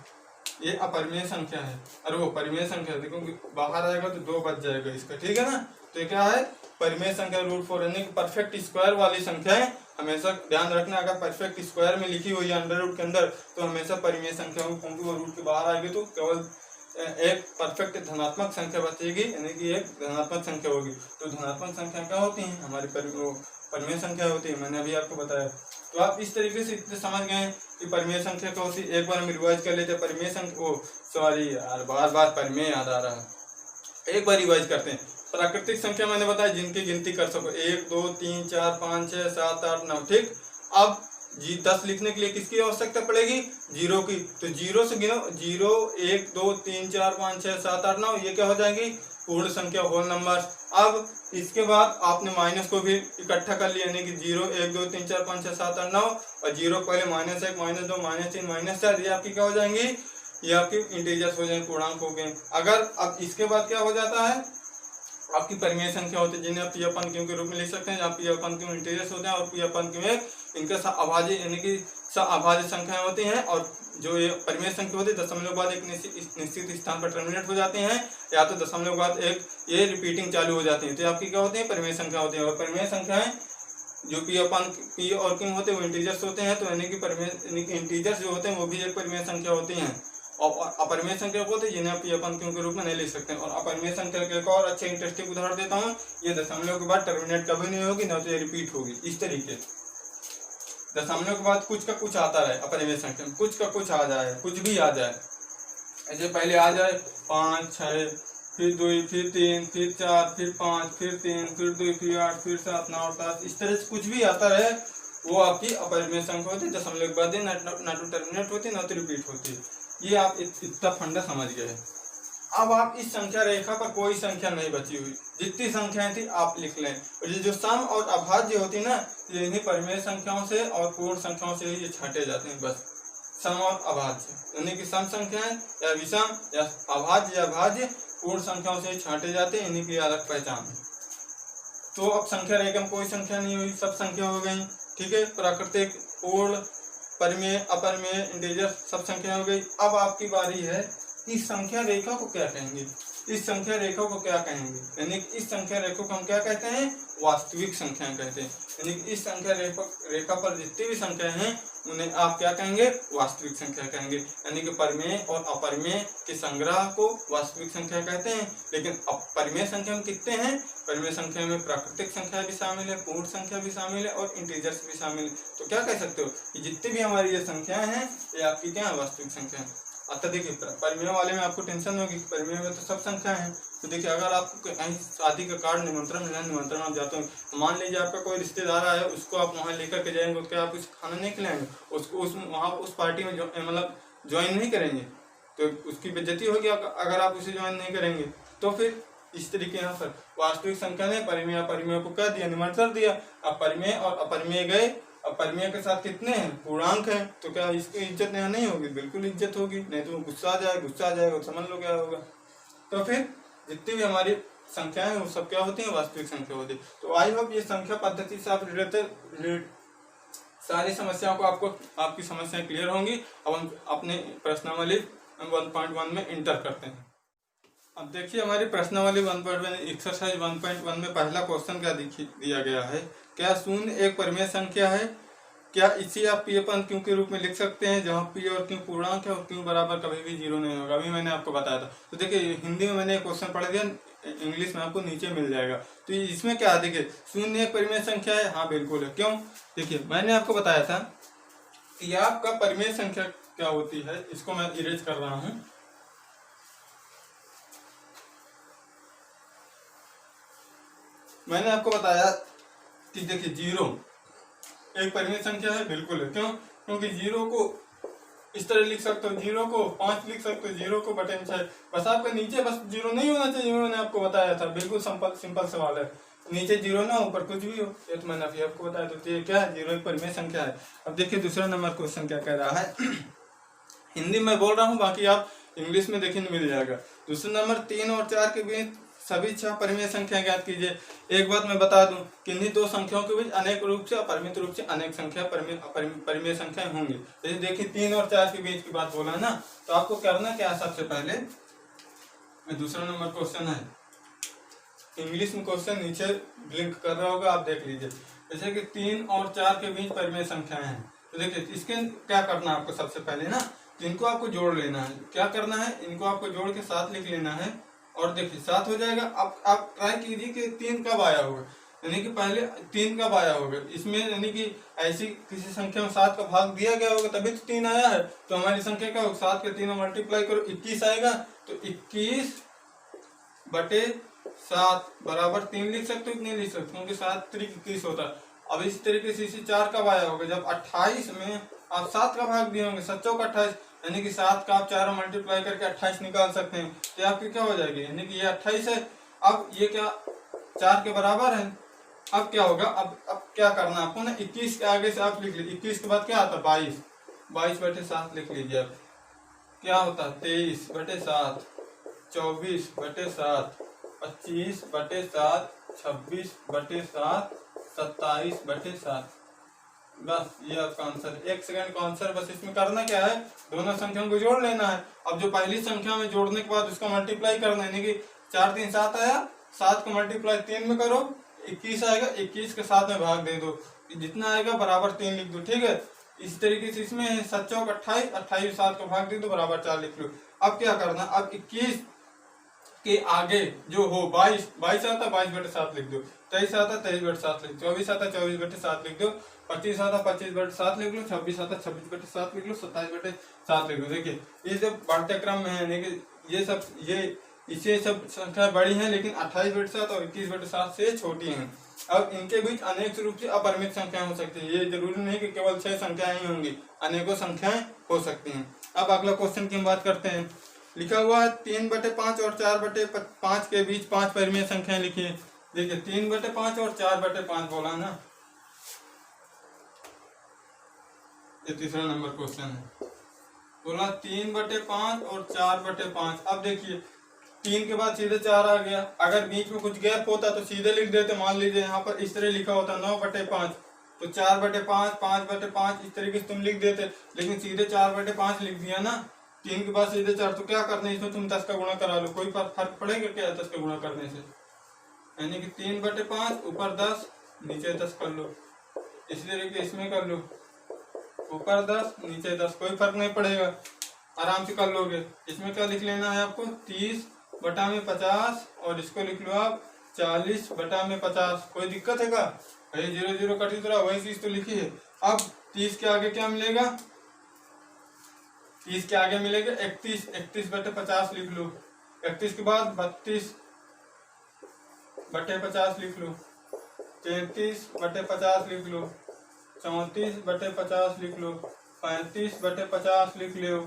ये अपरिमेय संख्या है। और वो परिमेय संख्या देखो बाहर आएगा तो 2 बच जाएगा इसका, ठीक है ना। तो ये क्या है, परिमेय संख्या √4, यानी कि परफेक्ट स्क्वायर वाली संख्या है। हमेशा ध्यान रखना, अगर परफेक्ट स्क्वायर में लिखी हुई है अंडर रूट के अंदर तो हमेशा परिमेय संख्या होगी, क्योंकि वो रूट के बाहर आएगी तो केवल एक परफेक्ट धनात्मक संख्या बचेगी, यानी कि एक धनात्मक संख्या होगी। तो धनात्मक संख्या क्या होती है, हमारी परिमेय संख्या होती है, मैंने अभी आपको बताया। तो आप इस तरीके से इतने समझ गए कि परिमेय संख्या क्या होती है। एक बार हम रिवाइज कर लेते हैं परिमेय संख्या, बार बार परिमेय याद आ रहा है, एक बार रिवाइज करते हैं। प्राकृतिक संख्या मैंने बताया जिनकी गिनती कर सको, 1 2 3 4 5 6 7 8 9, ठीक। अब 10 लिखने के लिए किसकी आवश्यकता पड़ेगी, 0 की। तो 0 से गिनो, 0 1 2 3 4 5 6 7 8 9, ये क्या हो जाएगी, पूर्ण संख्या, होल नंबर। अब इसके बाद आपने माइनस को भी इकट्ठा कर लिया, यानी कि 0 1 2 3 4 5 6 7 8 9, और 0 पहले -1 -2 -3 -4, ये आपकी क्या हो जाएंगी, ये आपकी इंटीजर्स हो जाएंगे, पूर्णांक हो गए। अगर अब इसके बाद क्या हो जाता है, आपकी परिमेय संख्या होती है जिन्हें आप P/Q के रूप में लिख सकते हैं, जहाँ P/Q इंटीजर्स होते हैं और P/Q एक इनका अभाज्य यानी कि अभाज्य संख्याएं होती हैं। और जो ये परिमेय संख्या होती है दशमलव बाद एक निश्चित स्थान पर टर्मिनेट हो जाते हैं, या तो दशमलव बाद एक ये रिपीटिंग चालू हो जाती है, तो आपकी क्या होती है, परिमेय संख्या होती है। और परिमेय संख्याएं जो P और Q होते हैं वो इंटीजर्स होते हैं, तो यानी कि परिमेय इंटीजर्स जो होते हैं वो भी एक परिमेय संख्या होती हैं। और अपरिमेय संख्या होती है जिन्हें P/Q के रूप में नहीं लिख सकते हैं। और अपरिमेय संख्या के एक और अच्छे इंटरेस्टिंग उदाहरण देता हूँ, ये दशमलव के बाद टर्मिनेट कभी नहीं होगी, ना तो ये रिपीट होगी। इस तरीके दशमलव के बाद कुछ का कुछ आता रहे, अपरिमेय संख्या में कुछ का कुछ आ जाए, कुछ भी आ जाए, ऐसे पहले आ जाए 5 6 फिर 2 फिर 3 फिर 4 फिर 5 फिर 3 फिर 2 फिर 8 फिर 7 9 10, इस तरह से कुछ भी आता रहे, वो आपकी अपरिमेय संख्या होती है। दशमलव के बाद ना तो टर्मिनेट होती है ना तो रिपीट होती है। ये आप इतना फंडा समझ गए। अब आप इस संख्या रेखा पर कोई संख्या नहीं बची हुई, जितनी संख्याएं थी आप लिख लें। और ये जो सम और अभाज्य होती है ना, ये इन्हीं परिमेय संख्याओं से और पूर्ण संख्याओं से ये छांटे जाते हैं, बस सम और अभाज्य, यानी कि सम संख्याएं या विषम या अभाज्य या भाज्य पूर्ण संख्याओं से छांटे जाते हैं, इन्हीं की अलग पहचान है। तो अब संख्या रेखा में कोई संख्या नहीं हुई, सब संख्या हो गई, ठीक है। प्राकृतिक, पूर्ण, परिमेय, अपरिमेय, इंटीजर सब संख्या हो गई। अब आपकी बारी है, इस संख्या रेखा को क्या कहेंगे, इस संख्या रेखा को क्या कहेंगे, यानी कि इस संख्या रेखा को हम क्या कहते हैं, वास्तविक संख्याएं कहते हैं। यानी कि इस संख्या रेखा पर जितनी भी संख्याएं हैं उन्हें आप क्या कहेंगे, वास्तविक संख्या कहेंगे। यानी कि परिमेय और अपरिमेय के संग्रह को वास्तविक संख्या कहते हैं। लेकिन परिमेय संख्या में कितने हैं, परिमेय संख्या में प्राकृतिक संख्या भी शामिल है, पूर्ण संख्या भी शामिल है और इंटीजर्स भी शामिल है। तो क्या कह सकते हो कि जितनी भी हमारी ये संख्याएं हैं ये आपकी क्या है, वास्तविक संख्या है। अब देखिए परिमेय वाले में आपको टेंशन होगी, परिमेय में तो सब संख्या है। तो देखिए अगर आपको कहीं शादी का कार्ड निमंत्रण मिला, निमंत्रण आप जाते हो, तो मान लीजिए आपका कोई रिश्तेदार आया, उसको आप वहाँ लेकर के जाएंगे, उसके आप कुछ खाना नहीं खिलाएंगे, उसको वहाँ उस पार्टी में मतलब ज्वाइन नहीं करेंगे, तो उसकी बेइज्जती होगी अगर आप उसे ज्वाइन नहीं करेंगे। तो फिर इस तरीके यहाँ पर वास्तविक संख्या ने परिमेय अपरिमेय को क्या दिया, निमंत्रण दिया। अब परिमेय और अपरिमेय गए अब परिमेय के साथ कितने हैं, पूर्णांक हैं, तो क्या इसकी इज्जत यहाँ नहीं होगी, बिल्कुल इज्जत होगी, नहीं तो गुस्सा आ जाएगा, समझ लो क्या होगा। तो फिर जितनी भी हमारी संख्याएं वो सब क्या होती हैं, वास्तविक संख्या होती है। तो आई होप ये संख्या पद्धति से आप रिलेटेड सारी समस्याओं को आपकी समस्याएं क्लियर होंगी। अब हम अपने प्रश्नावली 1.1 में इंटर करते हैं। अब देखिए हमारी प्रश्नावली 1.1 एक्सरसाइज 1.1 में पहला क्वेश्चन क्या दिया गया है, क्या शून्य एक परिमेय संख्या है, क्या इसी आप पी अपन क्यू के रूप में लिख सकते हैं, जहाँ पी और क्यू पूर्णांक है और क्यू बराबर कभी भी 0 नहीं होगा। अभी मैंने आपको बताया था। तो देखिए हिंदी में मैंने एक क्वेश्चन पढ़ दिया, इंग्लिश में आपको नीचे मिल जाएगा। तो इसमें क्या, देखिए शून्य एक परिमेय संख्या है, हाँ बिल्कुल है। क्यों, देखिए मैंने आपको बताया था कि आपका परिमेय संख्या क्या होती है। इसको मैं इरेज कर रहा हूँ। मैंने आपको बताया कि देखिए 0 एक परिमेय संख्या है, बिल्कुल है। क्यों, क्योंकि 0 को इस तरह लिख सकते हो, 0 को 5 लिख सकते हो, 0 को बटे 6। बस आपका नीचे बस 0 नहीं होना चाहिए, मैंने आपको बताया था, बिल्कुल सिंपल सवाल है। नीचे 0 ना, ऊपर कुछ भी हो, ये तो मैंने अभी आपको बताया। तो ये क्या है, 0 एक परिमेय संख्या है। अब देखिए दूसरा नंबर क्वेश्चन क्या कह रहा है। हिंदी में बोल रहा हूँ, बाकी आप इंग्लिश में देखिए मिल जाएगा। दूसरा नंबर 3 और 4 के बीच सभी 6 परिमेय संख्या ज्ञात कीजिए। एक बात मैं बता दूं कि इन्हीं दो संख्याओं के बीच अनेक रूप से अपरिमित रूप से अनेक संख्या परिमेय संख्याएं होंगी। जैसे देखिए 3 और 4 के बीच की बात बोला ना, तो आपको करना क्या है, सबसे पहले दूसरा नंबर क्वेश्चन है, इंग्लिश में क्वेश्चन नीचे लिंक कर रहा होगा, आप देख लीजिए। जैसे कि 3 और 4 के बीच परिमेय संख्याएं हैं, तो देखिए इसके क्या करना है आपको, सबसे पहले ना तो इनको आपको जोड़ लेना है। क्या करना है, इनको आपको जोड़ के साथ लिख लेना है, और देखिए 7 हो जाएगा। अब आप ट्राई कीजिए कि 3 कब आया होगा, यानी कि पहले 3 कब आया होगा इसमें, यानी कि ऐसी किसी संख्या में 7 का भाग दिया गया होगा तभी तो 3 आया है। तो हमारी संख्या क्या होगा, 7 के 3 में मल्टीप्लाई करो 21 आएगा। तो 21 बटे 7 बराबर 3 लिख सकते हो कि नहीं लिख सकते, क्योंकि 7 3 21 होता है। अब इस तरीके से इसी 4 कब आया होगा, जब 28 में आप 7 का भाग दिए होंगे, 7 चौक 28, यानी कि 7 का आप 4 मल्टीप्लाई करके 28 निकाल सकते हैं। तो आपकी क्या हो जाएगी, यानी कि ये 28 है। अब ये क्या 4 के बराबर है। अब क्या होगा, अब क्या करना आपको ना, 21 के आगे से आप लिख लीजिए। 21 के बाद क्या आता है, 22, 22 बटे 7 लिख लीजिए। अब क्या होता है, 23 बटे 7, 24 बटे 7, 25 बटे 7, 26 बटे 7, 27 बटे 7। बस ये आपका आंसर, 1 सेकंड का आंसर। बस इसमें करना क्या है, दोनों संख्याओं को जोड़ लेना है। अब जो पहली संख्या में जोड़ने के बाद उसका मल्टीप्लाई करना है, यानी कि 4 3 7 आया, 7 को मल्टीप्लाई 3 में करो, 21 आएगा, 21 के 7 में भाग दे दो, जितना आएगा बराबर 3 लिख दो, ठीक है। इस तरीके से इसमें 7 चौक 28, 28 7 को भाग दे दो, बराबर 4 लिख लो। अब क्या करना, अब 21 के आगे जो हो 22 आता, 22 बटे 7 लिख दो, 23 आता 23 बटे 7 लिख दो, 24 आता 24 बटे 7 लिख दो, 25 आता 25 बटे 7 लिख लो, 26 आता 26 बटे 7 लिख लो, 27 बटे 7 लिख लो। देखिए ये सब बढ़ते क्रम में है, लेकिन ये इससे सब संख्या बड़ी है, लेकिन 28 बटे 7 और 21 बटे 7 से छोटी हैं। अब इनके बीच अनेक रूप से अपरिमित संख्याएं हो सकती है। ये जरूरी नहीं कि केवल 6 संख्याएं ही होंगी, अनेकों संख्याएं हो सकती हैं। अब अगला क्वेश्चन की हम बात करते हैं। लिखा हुआ है 3 बटे 5 और 4 बटे 5 के बीच 5 परिमेय संख्याएं लिखिए। देखिए 3 बटे 5 और 4 बटे 5 बोला ना, ये तीसरा नंबर क्वेश्चन है। बोला 3 बटे 5 और 4 बटे 5। अब देखिए 3 के बाद सीधे 4 आ गया, अगर बीच में कुछ गैप होता तो सीधे लिख देते। मान लीजिए यहाँ पर इस तरह लिखा होता 9 बटे 5, तो 4 बटे 5, 5 बटे 5 इस तरीके से तुम लिख देते, लेकिन सीधे 4 बटे 5 लिख दिया ना। 3 के बाद सीधे 4, तो क्या करना है, इसमें तुम 10 का गुणा करा लो, कोई फर्क पड़ेगा क्या 10 का गुणा करने से, यानी कि 3 बटे 5 ऊपर 10 नीचे 10 कर लो। इसी तरीके इसमें कर लो, ऊपर 10 नीचे 10, कोई फर्क नहीं पड़ेगा, आराम से कर लोगे। इसमें क्या लिख लेना है आपको, 30 बटा में 50, और इसको लिख लो आप 40 बटा में 50। कोई दिक्कत है क्या, भाई 0 0 कटी तो रहा, वही चीज तो लिखी है। अब 30 के आगे क्या मिलेगा, 30 के आगे मिलेगा 31, 31 बटे 50 लिख लो। 31 के बाद 32 बटे 50 लिख लो, 33 बटे 50 लिख लो, 34 बटे 50 लिख लो, 35 बटे 50 लिख लो।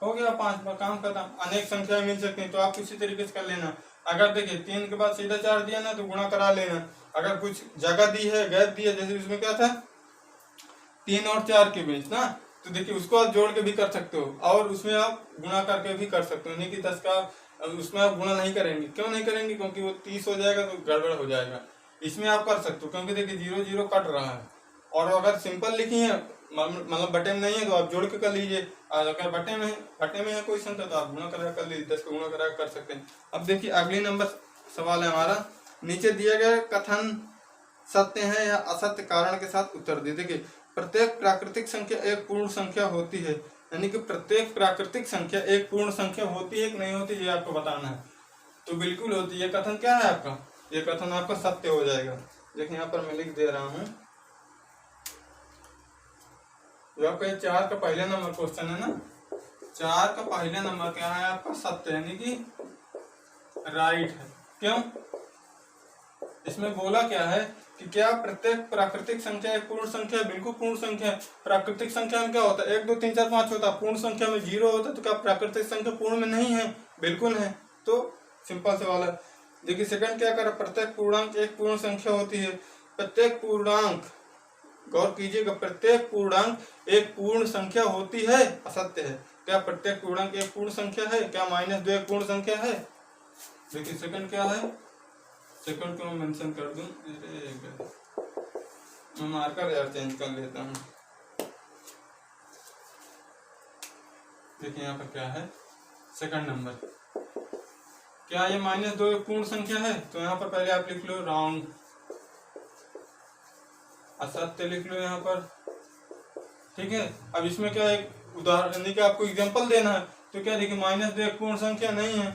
हो गया 5 बार काम खत्म। अनेक संख्या मिल सकती हैं, तो आप इसी तरीके से कर लेना। अगर देखिए 3 के बाद सीधा 4 दिया ना, तो गुणा करा लेना। अगर कुछ जगह दी है, गैप दी है, जैसे इसमें क्या था 3 और 4 के बीच ना, तो देखिए उसको आप जोड़ के भी कर सकते हो और उसमें आप गुणा करके भी कर सकते हो। नहीं कि 10 का उसमें आप गुणा नहीं करेंगे, क्यों नहीं करेंगे, क्योंकि वो 30 हो जाएगा तो गड़बड़ हो जाएगा। इसमें आप कर सकते हो क्योंकि देखिए 0 0 कट रहा है। और अगर सिंपल लिखी है मतलब बटे में नहीं है तो आप जोड़ के कर लीजिए, और अगर बटे में है कोई संख्या तो आप गुणा करा कर लीजिए, 10 का गुणा करा कर सकते हैं। अब देखिए अगली नंबर सवाल है हमारा, नीचे दिया गया कथन सत्य है या असत्य कारण के साथ उत्तर दे। देखिए प्रत्येक प्राकृतिक संख्या एक पूर्ण संख्या होती है, यानी कि प्रत्येक प्राकृतिक संख्या एक पूर्ण संख्या होती है कि नहीं होती ये आपको बताना है। तो बिल्कुल होती है। कथन क्या है आपका, ये कथन आपका सत्य हो जाएगा। देखिए यहाँ पर मैं लिख दे रहा हूँ, जो आपका 4 का पहले नंबर क्वेश्चन है ना, 4 का पहले नंबर क्या है आपका, सत्य, यानी कि राइट है। क्यों, इसमें बोला क्या है कि क्या प्रत्येक प्राकृतिक संख्या एक पूर्ण संख्या है, बिल्कुल पूर्ण संख्या है। प्राकृतिक संख्या में क्या होता है 1 2 3 4 5 होता है, पूर्ण संख्या में 0 होता है, तो क्या प्राकृतिक संख्या पूर्ण में नहीं है, बिल्कुल है। तो सिंपल सवाल है। देखिए सेकंड क्या कर, प्रत्येक पूर्णांक एक पूर्ण संख्या होती है। प्रत्येक पूर्णांक, गौर कीजिएगा, प्रत्येक पूर्णांक एक पूर्ण संख्या होती है, असत्य है। क्या प्रत्येक पूर्णांक एक पूर्ण संख्या है, क्या -2 एक पूर्ण संख्या है। देखिए सेकंड क्या है, सेकंड को मैं मेंशन कर दूं, मैं मार्कर यार चेंज कर लेता हूँ। देखिए यहाँ पर क्या है, सेकंड नंबर, क्या ये -2 एक पूर्ण संख्या है, तो यहाँ पर पहले आप लिख लो रॉन्ग, असत्य लिख लो यहाँ पर, ठीक है। अब इसमें क्या एक उदाहरण, यानी कि आपको एग्जांपल देना है, तो क्या देखिए -2 एक पूर्ण संख्या नहीं है,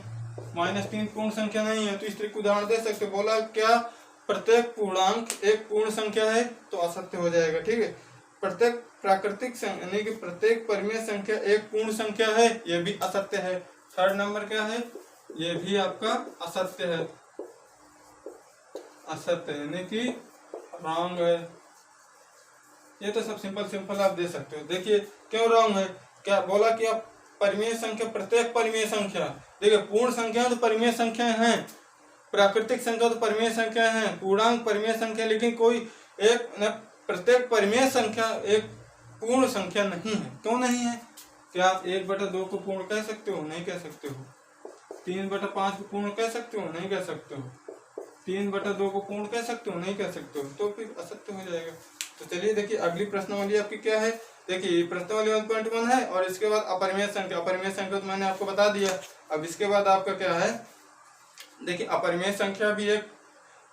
-3 पूर्ण संख्या नहीं है, तो इस तरीके उदाहरण दे सकते। बोला क्या प्रत्येक पूर्णांक एक पूर्ण संख्या है, तो असत्य हो जाएगा, ठीक है। प्रत्येक प्राकृतिक संख्या यानी कि प्रत्येक परिमेय संख्या एक पूर्ण संख्या है, यह भी असत्य है। थर्ड नंबर क्या है, यह भी आपका असत्य है, असत्य यानी कि रॉन्ग है। ये तो सब सिंपल आप दे सकते हो। देखिए क्यों रॉन्ग है, क्या बोला कि आप परिमेय संख्या, प्रत्येक परिमेय संख्या, देखिए पूर्ण संख्या तो परिमेय संख्या है, प्राकृतिक संख्या तो परिमेय संख्या है, पूर्णांक परिमेय संख्या, लेकिन कोई एक प्रत्येक परिमेय संख्या एक पूर्ण संख्या नहीं है। क्यों नहीं है, क्या आप 1/2 को पूर्ण कह सकते हो, नहीं कह सकते हो। 3/5 को पूर्ण कह सकते हो, नहीं कह सकते हो। 3/2 को पूर्ण कह सकते हो, नहीं कह सकते हो, तो फिर असत्य हो जाएगा। तो चलिए देखिए अगली प्रश्नावली आपकी क्या है। देखिए प्रश्नावली 1.1 है और इसके बाद अपरिमेय संख्या, अपरिमेय संख्या तो मैंने आपको बता दिया। अब इसके बाद आपका क्या है, देखिए अपरिमेय संख्या भी एक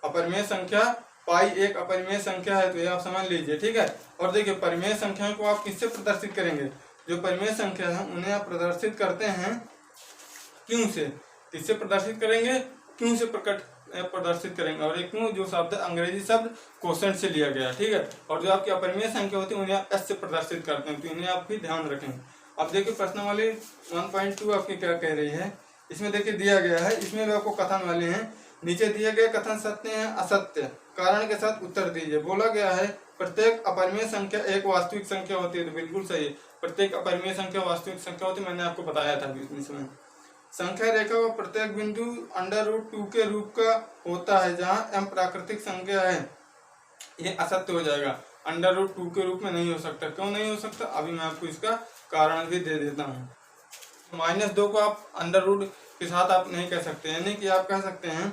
अपरिमेय संख्या, पाई एक अपरिमेय संख्या है, तो ये आप समझ लीजिए, ठीक है। और देखिए परिमेय संख्या को आप किससे प्रदर्शित करेंगे, जो परिमेय संख्या है उन्हें आप प्रदर्शित करते हैं क्यों से, किससे प्रदर्शित करेंगे, क्यों से प्रदर्शित करेंगे। और एक क्यों जो शब्द अंग्रेजी शब्द क्वोशेंट से लिया गया, ठीक है। और जो आपकी अपरिमेय संख्या होती है उन्हें आप एस से प्रदर्शित करते हैं, तो इन्हें आप भी ध्यान रखें। अब देखिए प्रश्नावली 1.2 आपकी क्या कह रही है, इसमें देखिए दिया गया है, इसमें भी आपको कथन वाले हैं। नीचे दिए गए कथन सत्य है असत्य, कारण के साथ उत्तर दीजिए। बोला गया है प्रत्येक अपरिमेय संख्या एक वास्तविक संख्या होती है, तो बिल्कुल सही है, प्रत्येक अपरिमेय संख्या वास्तविक संख्या होती है, मैंने आपको बताया था इसमें। संख्या रेखा का प्रत्येक बिंदु √2 के रूप का होता है, जहाँ m प्राकृतिक संख्या है, ये असत्य हो जाएगा। √2 के रूप में नहीं हो सकता, क्यों नहीं हो सकता, अभी मैं आपको इसका कारण भी दे देता हूँ। -2 को आप √ के साथ आप नहीं कह सकते, यानी कि आप कह सकते हैं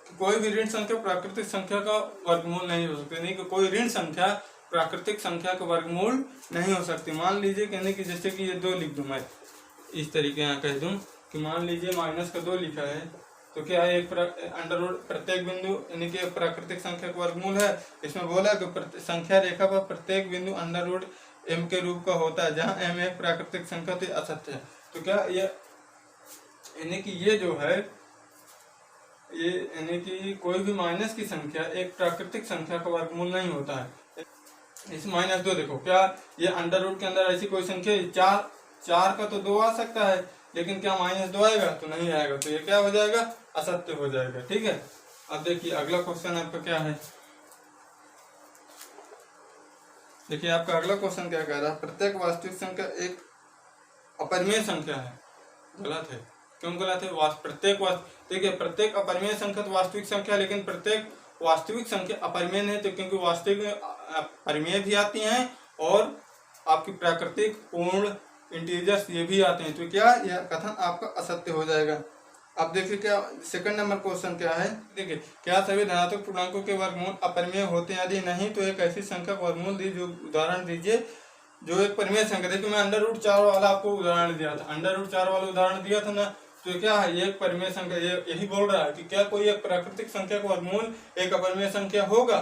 कि कोई भी ऋण संख्या प्राकृतिक संख्या का वर्गमूल नहीं हो सकती, यानी कि कोई ऋण संख्या प्राकृतिक संख्या का वर्गमूल नहीं हो सकती। मान लीजिए यानी कि जैसे कि ये 2 लिख दूं, मैं इस तरीके यहाँ कह दूं कि मान लीजिए -2 लिखा है, तो क्या है एक √ प्रत्येक बिंदु यानी कि प्राकृतिक संख्या का वर्गमूल है। इसमें बोला कि संख्या रेखा पर प्रत्येक बिंदु √m के रूप का होता है, जहाँ m एक प्राकृतिक संख्या तो असत्य है। तो क्या ये यानी कि ये जो है ये यानी कि कोई भी माइनस की संख्या एक प्राकृतिक संख्या का वर्गमूल नहीं होता है। इस -2 देखो, क्या ये √ के अंदर ऐसी कोई संख्या 4 का तो 2 आ सकता है, लेकिन क्या -2 आएगा, तो नहीं आएगा, तो ये क्या हो जाएगा, असत्य हो जाएगा, ठीक है। अब देखिए अगला क्वेश्चन आपका क्या है, देखिए आपका अगला क्वेश्चन क्या कह रहा है, प्रत्येक वास्तविक संख्या एक अपरिमेय संख्या है। गलत है, क्यों गलत है, प्रत्येक देखिए प्रत्येक अपरिमेय संख्या तो वास्तविक संख्या, लेकिन प्रत्येक वास्तविक संख्या अपरिमेय नहीं, तो क्योंकि वास्तविक परिमेय भी आती हैं और आपकी प्राकृतिक पूर्ण इंटीजर्स ये भी आते हैं, तो क्या यह कथन आपका असत्य हो जाएगा। अब देखिए क्या सेकंड नंबर क्वेश्चन क्या है, देखिए क्या सभी धनात्मक पूर्णांकों के वर्गमूल अपरिमेय होते हैं, यदि नहीं तो एक ऐसी संख्या का वर्गमूल दीजिए, जो उदाहरण दीजिए जो एक परिमेय संख्या। देखिए मैं √4 वाला आपको उदाहरण दिया था, √4 वाला उदाहरण दिया था ना, तो क्या है ये एक परिमेय संख्या, ये यही बोल रहा है कि क्या कोई एक प्राकृतिक संख्या का वर्गमूल एक अपरिमेय संख्या होगा,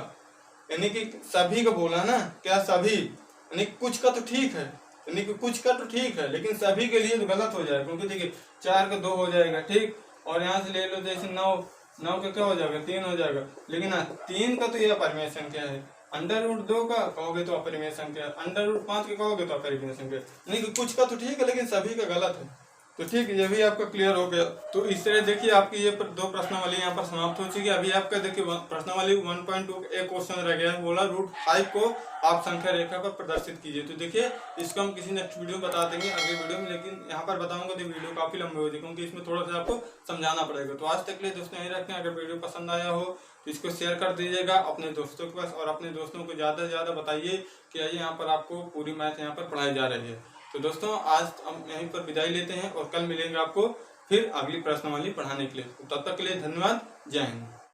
यानी कि सभी का बोला ना, क्या सभी, यानी कुछ का तो ठीक है, यानी कि कुछ का तो ठीक है, लेकिन सभी के लिए तो गलत हो जाएगा, क्योंकि देखिए 4 का 2 हो जाएगा, ठीक, और यहाँ से ले लो जैसे 9 का क्या हो जाएगा 3 हो जाएगा, लेकिन 3 का तो यह अपरिमेय संख्या है, √2 का कहोगे तो अपरिमेय संख्या, √5 का कहोगे तो अपरिमेय संख्या, यानी कि कुछ का तो ठीक है लेकिन सभी का गलत है। तो ठीक है, ये भी आपका क्लियर हो गया। तो इस तरह देखिए आपकी ये 2 प्रश्नावली यहाँ पर समाप्त हो चुकी है। अभी आपका देखिए प्रश्नावली 1.2 एक क्वेश्चन रह गया है, बोला √5 को आप संख्या रेखा पर प्रदर्शित कीजिए। तो देखिए इसको हम किसी नेक्स्ट वीडियो में बता देंगे अगले वीडियो में, लेकिन यहाँ पर बताऊंगा तो वीडियो काफी लंबी हो जाएगी, क्योंकि इसमें थोड़ा सा आपको समझाना पड़ेगा। तो आज तक के लिए दोस्तों यही रखते हैं, अगर वीडियो पसंद आया हो तो इसको शेयर कर दीजिएगा अपने दोस्तों के पास, और अपने दोस्तों को ज़्यादा से ज़्यादा बताइए कि यहाँ पर आपको पूरी मैथ यहाँ पर पढ़ाई जा रही है। तो दोस्तों आज हम यहीं पर विदाई लेते हैं और कल मिलेंगे आपको फिर अगली प्रश्नावली पढ़ाने के लिए। तो तब तक के लिए धन्यवाद, जय हिंद।